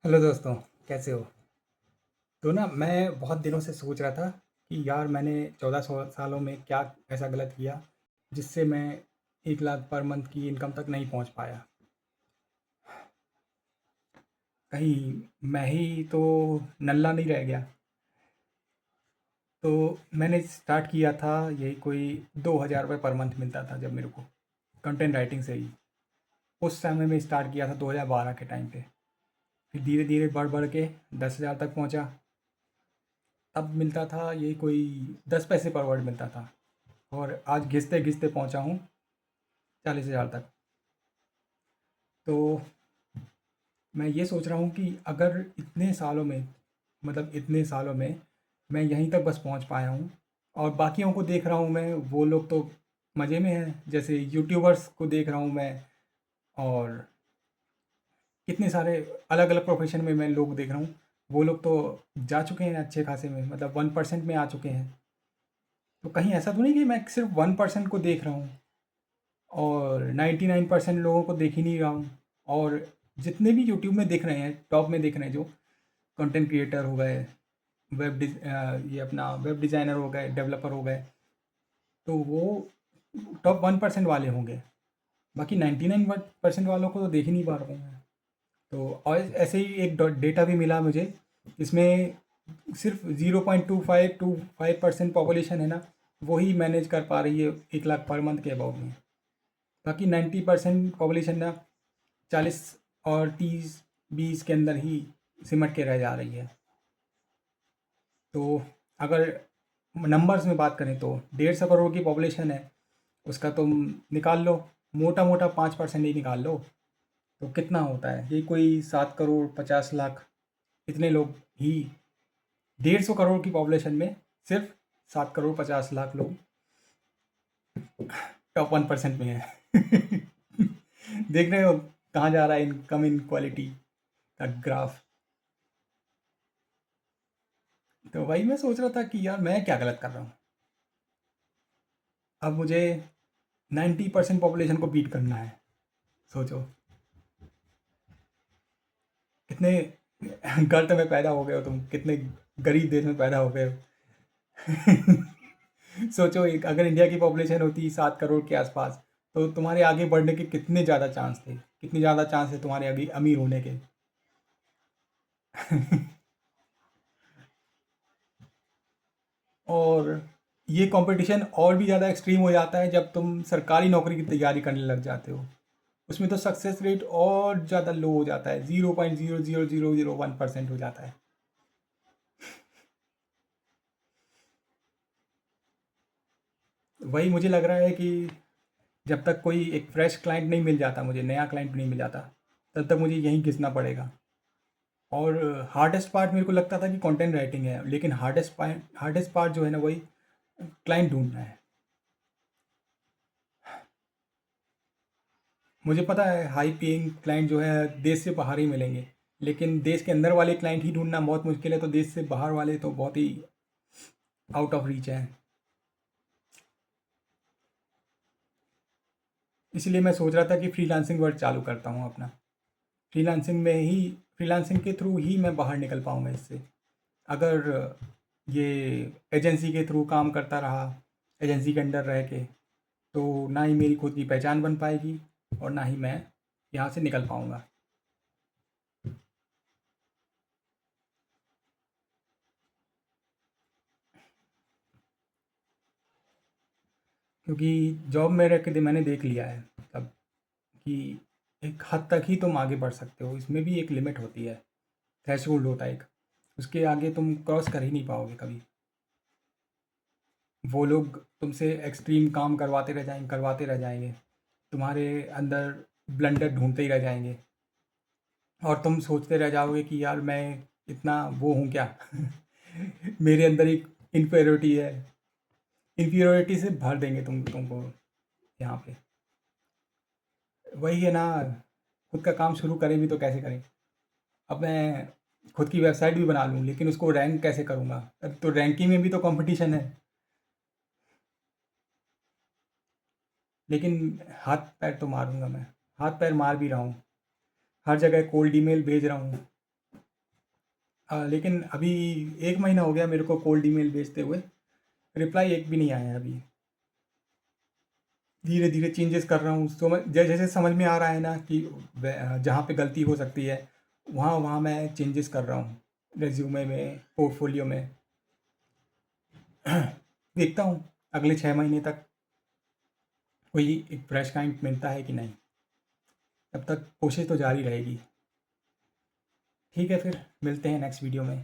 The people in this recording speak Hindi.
हेलो दोस्तों, कैसे हो? तो ना मैं बहुत दिनों से सोच रहा था कि यार मैंने 14 सालों में क्या ऐसा गलत किया जिससे मैं 1 लाख पर मंथ की इनकम तक नहीं पहुंच पाया। कहीं मैं ही तो नल्ला नहीं रह गया। तो मैंने स्टार्ट किया था, यही कोई 2,000 रुपये पर मंथ मिलता था जब मेरे को कंटेंट राइटिंग से ही। उस समय में स्टार्ट किया था 2012 के टाइम पे। फिर धीरे धीरे बढ़ बढ़ के 10,000 तक पहुंचा। तब मिलता था यही कोई 10 पैसे पर वर्ड मिलता था। और आज घिसते घिसते पहुंचा हूँ 40,000 तक। तो मैं ये सोच रहा हूँ कि अगर इतने सालों में, मतलब इतने सालों में मैं यहीं तक बस पहुँच पाया हूँ और बाकियों को देख रहा हूँ मैं, वो लोग तो मज़े में हैं। जैसे यूट्यूबर्स को देख रहा हूँ मैं, और कितने सारे अलग अलग प्रोफेशन में मैं लोग देख रहा हूँ। वो लोग तो जा चुके हैं अच्छे खासे में, मतलब 1% में आ चुके हैं। तो कहीं ऐसा तो नहीं कि मैं सिर्फ 1% को देख रहा हूँ और 99% लोगों को देख ही नहीं रहा हूँ। और जितने भी यूट्यूब में दिख रहे हैं, टॉप में दिख रहे हैं, जो कंटेंट क्रिएटर हो गए, ये अपना वेब डिज़ाइनर हो गए, डेवलपर हो गए, तो वो टॉप 1% वाले होंगे। बाकी 99% वालों को तो देख ही नहीं पा रहा हूँ मैं। तो और ऐसे ही एक डेटा भी मिला मुझे, इसमें सिर्फ 0.25% पॉपुलेशन है ना, वही मैनेज कर पा रही है 1 लाख पर मंथ के अबाउट में। बाकी 90% पॉपुलेशन ना 40 और 30-20 के अंदर ही सिमट के रह जा रही है। तो अगर नंबर्स में बात करें तो 150 करोड़ की पॉपुलेशन है, उसका तुम निकाल लो, मोटा मोटा 5% ही निकाल लो, तो कितना होता है? ये कोई 7 करोड़ 50 लाख, इतने लोग ही 150 करोड़ की पॉपुलेशन में सिर्फ 7 करोड़ 50 लाख लोग टॉप 1% में है। देख रहे हो कहाँ जा रहा है इनकम इन क्वालिटी का ग्राफ? तो वही मैं सोच रहा था कि यार मैं क्या गलत कर रहा हूँ। अब मुझे 90% पॉपुलेशन को बीट करना है। सोचो कितने गर्त में पैदा हो गए हो तुम, कितने गरीब देश में पैदा हो गए हो। सोचो एक अगर इंडिया की पॉपुलेशन होती 7 करोड़ के आसपास, तो तुम्हारे आगे बढ़ने के कितने ज़्यादा चांस थे, कितने ज़्यादा चांस है तुम्हारे आगे अमीर होने के। और ये कंपटीशन और भी ज़्यादा एक्सट्रीम हो जाता है जब तुम सरकारी नौकरी की तैयारी करने लग जाते हो। उसमें तो सक्सेस रेट और ज़्यादा लो हो जाता है, 0.00001% हो जाता है। वही मुझे लग रहा है कि जब तक कोई एक फ्रेश क्लाइंट नहीं मिल जाता, मुझे नया क्लाइंट नहीं मिल जाता, तब तक मुझे यहीं घिसना पड़ेगा। और हार्डेस्ट पार्ट मेरे को लगता था कि कंटेंट राइटिंग है, लेकिन हार्डेस्ट पार्ट जो है ना, वही क्लाइंट ढूंढना है। मुझे पता है हाई पेइंग क्लाइंट जो है देश से बाहर ही मिलेंगे, लेकिन देश के अंदर वाले क्लाइंट ही ढूंढना बहुत मुश्किल है, तो देश से बाहर वाले तो बहुत ही आउट ऑफ रीच हैं। इसलिए मैं सोच रहा था कि फ्रीलांसिंग वर्क चालू करता हूँ अपना। फ्रीलांसिंग के थ्रू ही मैं बाहर निकल पाऊँगा इससे। अगर ये एजेंसी के थ्रू काम करता रहा, एजेंसी के अंडर रह के, तो ना ही मेरी खुद की पहचान बन पाएगी और ना ही मैं यहाँ से निकल पाऊँगा। क्योंकि जॉब में रह के मैंने देख लिया है तब कि एक हद तक ही तुम आगे बढ़ सकते हो, इसमें भी एक लिमिट होती है, थ्रेशोल्ड होता है एक, उसके आगे तुम क्रॉस कर ही नहीं पाओगे कभी। वो लोग तुमसे एक्सट्रीम काम करवाते रह जाएंगे, तुम्हारे अंदर ब्लंडर ढूंढते ही रह जाएंगे, और तुम सोचते रह जाओगे कि यार मैं इतना वो हूँ क्या। मेरे अंदर एक इन्फीरियोरिटी है। इन्फीरियोरिटी से भर देंगे तुमको यहाँ पे। वही है ना, खुद का काम शुरू करें भी तो कैसे करें? अब मैं खुद की वेबसाइट भी बना लूँ, लेकिन उसको रैंक कैसे करूँगा? अब तो रैंकिंग में भी तो कंपटीशन है। लेकिन हाथ पैर तो मारूंगा मैं, हाथ पैर मार भी रहा हूँ, हर जगह कोल्ड ईमेल भेज रहा हूँ, लेकिन अभी 1 महीना हो गया मेरे को कोल्ड ईमेल भेजते हुए, रिप्लाई एक भी नहीं आया है अभी। धीरे-धीरे चेंजेस कर रहा हूँ, समझ जैसे समझ में आ रहा है ना कि जहाँ पे गलती हो सकती है, वहाँ वहाँ मैं चेंजेस कर रहा हूँ, रिज़्यूमे में, पोर्टफ़ोलियो में। देखता हूँ अगले 6 महीने तक कोई एक फ्रेश क्लाइंट मिलता है कि नहीं, तब तक कोशिश तो जारी रहेगी। ठीक है फिर मिलते हैं नेक्स्ट वीडियो में।